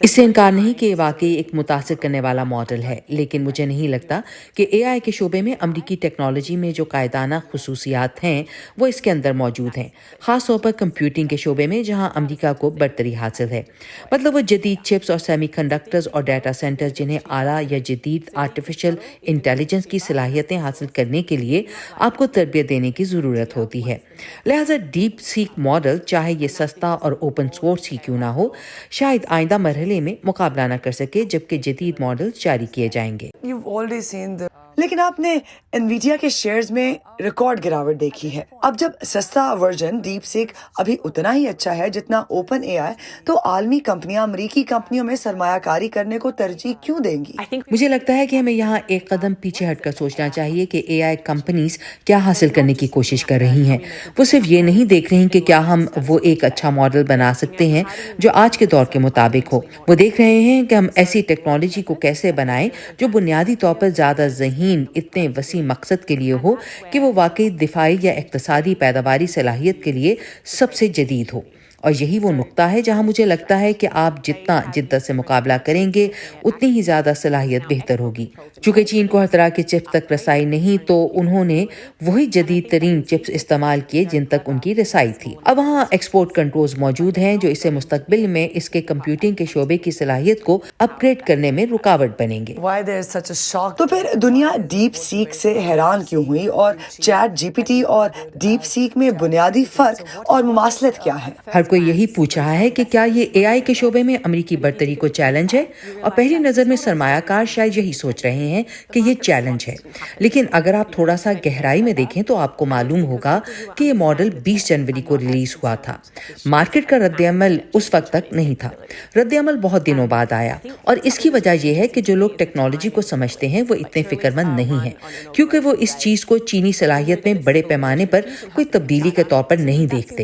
اس سے انکار نہیں کہ یہ واقعی ایک متاثر کرنے والا ماڈل ہے، لیکن مجھے نہیں لگتا کہ اے آئی کے شعبے میں امریکی ٹیکنالوجی میں جو قائدانہ خصوصیات ہیں وہ اس کے اندر موجود ہیں، خاص طور پر کمپیوٹنگ کے شعبے میں جہاں امریکہ کو برتری حاصل ہے۔ مطلب وہ جدید چپس اور سیمی کنڈکٹرز اور ڈیٹا سینٹرز جنہیں اعلیٰ یا جدید آرٹیفیشل انٹیلیجنس کی صلاحیتیں حاصل کرنے کے لیے آپ کو تربیت دینے کی ضرورت ہوتی ہے۔ لہٰذا ڈیپ سیک ماڈل چاہے یہ سستا اور اوپن سورس ہی کیوں نہ ہو، شاید آئندہ مرحلے میں مقابلہ نہ کر سکے جبکہ جدید ماڈل جاری کیے جائیں گے۔ لیکن آپ نے انویڈیا کے شیئرز میں ریکارڈ گراوٹ دیکھی ہے۔ اب جب سستا ورژن ڈیپ سیک ابھی اتنا ہی اچھا ہے جتنا اوپن اے آئی، تو عالمی کمپنیاں امریکی کمپنیوں میں سرمایہ کاری کرنے کو ترجیح کیوں دیں گی؟ مجھے لگتا ہے کہ ہمیں یہاں ایک قدم پیچھے ہٹ کر سوچنا چاہیے کہ اے آئی کمپنیز کیا حاصل کرنے کی کوشش کر رہی ہیں۔ وہ صرف یہ نہیں دیکھ رہی کہ کیا ہم وہ ایک اچھا ماڈل بنا سکتے ہیں جو آج کے دور کے مطابق ہو، وہ دیکھ رہے ہیں کہ ہم ایسی ٹیکنالوجی کو کیسے بنائیں جو بنیادی طور پر زیادہ ذہین، اتنے وسیع مقصد کے لیے ہو کہ وہ واقعی دفاعی یا اقتصادی پیداواری صلاحیت کے لیے سب سے جدید ہو۔ اور یہی وہ نقطہ ہے جہاں مجھے لگتا ہے کہ آپ جتنا جدت سے مقابلہ کریں گے اتنی ہی زیادہ صلاحیت بہتر ہوگی۔ چونکہ چین کو ہر طرح کے چپس تک رسائی نہیں، تو انہوں نے وہی جدید ترین چپس استعمال کیے جن تک ان کی رسائی تھی۔ اب وہاں ایکسپورٹ کنٹرولز موجود ہیں جو اسے مستقبل میں اس کے کمپیوٹنگ کے شعبے کی صلاحیت کو اپ گریڈ کرنے میں رکاوٹ بنیں گے۔ تو پھر دنیا ڈیپ سیک سے حیران کیوں ہوئی، اور چیٹ جی پی ٹی اور ڈیپ سیک میں بنیادی فرق اور مماثلت کیا ہے؟ ہر کوئی یہی پوچھ رہا ہے کہ کیا یہ اے آئی کے شعبے میں امریکی برتری کو چیلنج ہے، اور پہلی نظر میں سرمایہ کار شاید یہی سوچ رہے ہیں کہ یہ چیلنج ہے۔ لیکن اگر آپ تھوڑا سا گہرائی میں دیکھیں تو آپ کو معلوم ہوگا کہ یہ ماڈل 20 جنوری کو ریلیز ہوا تھا۔ مارکیٹ کا رد عمل اس وقت تک نہیں تھا، رد عمل بہت دنوں بعد آیا، اور اس کی وجہ یہ ہے کہ جو لوگ ٹیکنالوجی کو سمجھتے ہیں وہ اتنے فکر مند نہیں ہیں، کیونکہ وہ اس چیز کو چینی صلاحیت میں بڑے پیمانے پر کوئی تبدیلی کے طور پر نہیں دیکھتے۔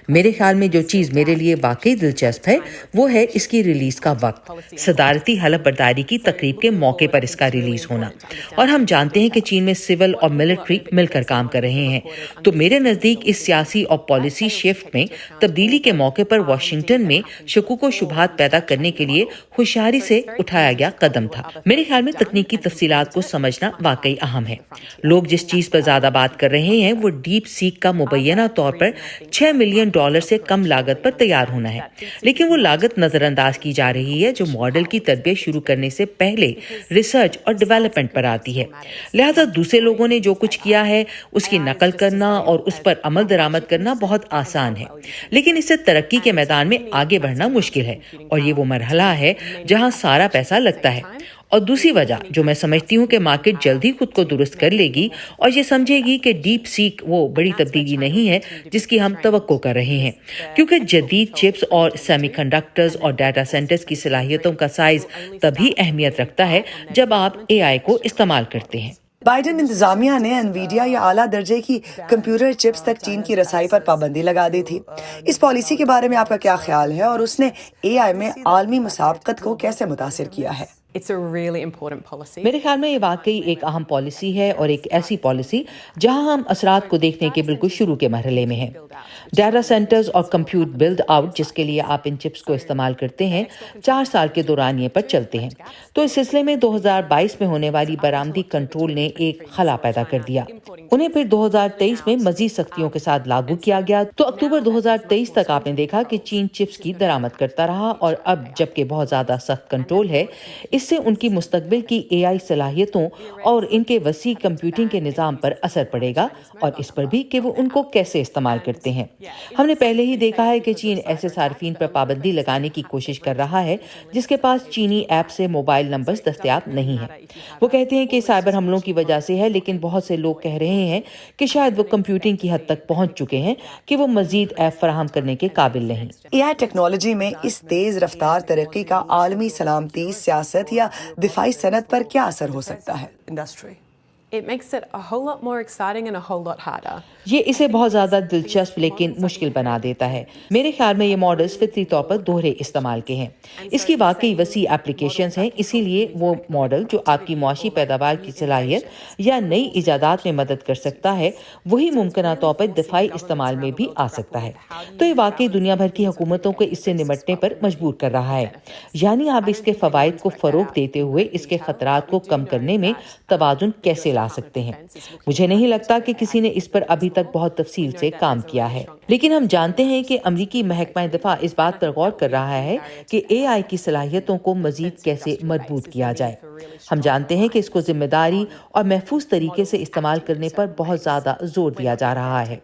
میرے خیال میں جو چیز میرے لیے واقعی دلچسپ ہے وہ ہے اس کی ریلیز کا وقت، صدارتی حلف برداری کی تقریب کے موقع پر اس کا ریلیز ہونا، اور ہم جانتے ہیں کہ چین میں سول اور ملٹری مل کر کام کر رہے ہیں۔ تو میرے نزدیک اس سیاسی اور پالیسی شفٹ میں تبدیلی کے موقع پر واشنگٹن میں شکوک و شبہات پیدا کرنے کے لیے ہوشیاری سے اٹھایا گیا قدم تھا۔ میرے خیال میں تکنیکی تفصیلات کو سمجھنا واقعی اہم ہے۔ لوگ جس چیز پر زیادہ بات کر رہے ہیں وہ ڈیپ سیک کا مبینہ طور پر $6 ملین سے کم لاگت پر تیار ہونا ہے، لیکن وہ لاگت نظر انداز کی جا رہی ہے جو ماڈل کی تربیت شروع کرنے سے پہلے ریسرچ اور ڈیولپمنٹ پر آتی ہے۔ لہٰذا دوسرے لوگوں نے جو کچھ کیا ہے اس کی نقل کرنا اور اس پر عمل درآمد کرنا بہت آسان ہے، لیکن اس سے ترقی کے میدان میں آگے بڑھنا مشکل ہے، اور یہ وہ مرحلہ ہے جہاں سارا پیسہ لگتا ہے۔ اور دوسری وجہ جو میں سمجھتی ہوں کہ مارکیٹ جلدی خود کو درست کر لے گی اور یہ سمجھے گی کہ ڈیپ سیک وہ بڑی تبدیلی نہیں ہے جس کی ہم توقع کر رہے ہیں، کیونکہ جدید چپس اور سیمی کنڈکٹرز اور ڈیٹا سینٹرز کی صلاحیتوں کا سائز تبھی اہمیت رکھتا ہے جب آپ اے آئی کو استعمال کرتے ہیں۔ بائیڈن انتظامیہ نے انویڈیا یا اعلیٰ درجے کی کمپیوٹر چپس تک چین کی رسائی پر پابندی لگا دی تھی۔ اس پالیسی کے بارے میں آپ کا کیا خیال ہے، اور اس نے اے آئی میں عالمی مسابقت کو کیسے متاثر کیا ہے؟ میرے خیال میں یہ واقعی ایک اہم پالیسی ہے، اور ایک ایسی پالیسی جہاں ہم اثرات کو دیکھنے کے بالکل شروع کے مرحلے میں ہیں۔ ڈیٹا سینٹرز اور کمپیوٹ بلڈ آؤٹ جس کے لیے آپ ان چپس کو استعمال کرتے ہیں 4 سال کے دورانیے پر چلتے ہیں، تو اس سلسلے میں 2022 میں ہونے والی برآمدی کنٹرول نے ایک خلا پیدا کر دیا۔ انہیں پھر 2023 میں مزید سختیوں کے ساتھ لاگو کیا گیا، تو اکتوبر 2023 تک آپ نے دیکھا کہ چین چپس کی درآمد کرتا رہا، اور اب جبکہ بہت زیادہ سخت کنٹرول ہے، اس سے ان کی مستقبل کی اے آئی صلاحیتوں اور ان کے وسیع کمپیوٹنگ کے نظام پر اثر پڑے گا، اور اس پر بھی کہ وہ ان کو کیسے استعمال کرتے ہیں۔ ہم نے پہلے ہی دیکھا ہے کہ چین ایسے صارفین پر پابندی لگانے کی کوشش کر رہا ہے جس کے پاس چینی ایپ سے موبائل نمبرز دستیاب نہیں ہیں۔ وہ کہتے ہیں کہ سائبر حملوں کی وجہ سے ہے، لیکن بہت سے لوگ کہہ رہے ہیں کہ شاید وہ کمپیوٹنگ کی حد تک پہنچ چکے ہیں کہ وہ مزید ایپ فراہم کرنے کے قابل نہیں۔ اے آئی ٹیکنالوجی میں اس تیز رفتار ترقی کا عالمی سلامتی، سیاست یا دفاعی صنعت پر کیا اثر ہو سکتا ہے؟ it makes it a whole lot more exciting and a whole lot harder. یہ اسے بہت زیادہ دلچسپ لیکن مشکل بنا دیتا ہے۔ میرے خیال میں یہ ماڈلز فطری طور پر دوہرے استعمال کے ہیں۔ اس کی واقعی وسیع اپلیکیشنز ہیں، اسی لیے وہ ماڈل جو آپ کی معاشی پیداوار کی صلاحیت یا نئی ایجادات میں مدد کر سکتا ہے، وہی ممکنہ طور پر دفاعی استعمال میں بھی آ سکتا ہے۔ تو یہ واقعی دنیا بھر کی حکومتوں کو اس سے نمٹنے پر مجبور کر رہا ہے، یعنی آپ اس کے فوائد کو فروغ دیتے ہوئے اس کے خطرات کو کم کرنے میں توازن کیسے لا سکتے ہیں۔ مجھے نہیں لگتا کہ کسی نے اس پر ابھی تک بہت تفصیل سے کام کیا ہے، لیکن ہم جانتے ہیں کہ امریکی محکمہ دفاع اس بات پر غور کر رہا ہے کہ اے آئی کی صلاحیتوں کو مزید کیسے مربوط کیا جائے۔ ہم جانتے ہیں کہ اس کو ذمہ داری اور محفوظ طریقے سے استعمال کرنے پر بہت زیادہ زور دیا جا رہا ہے۔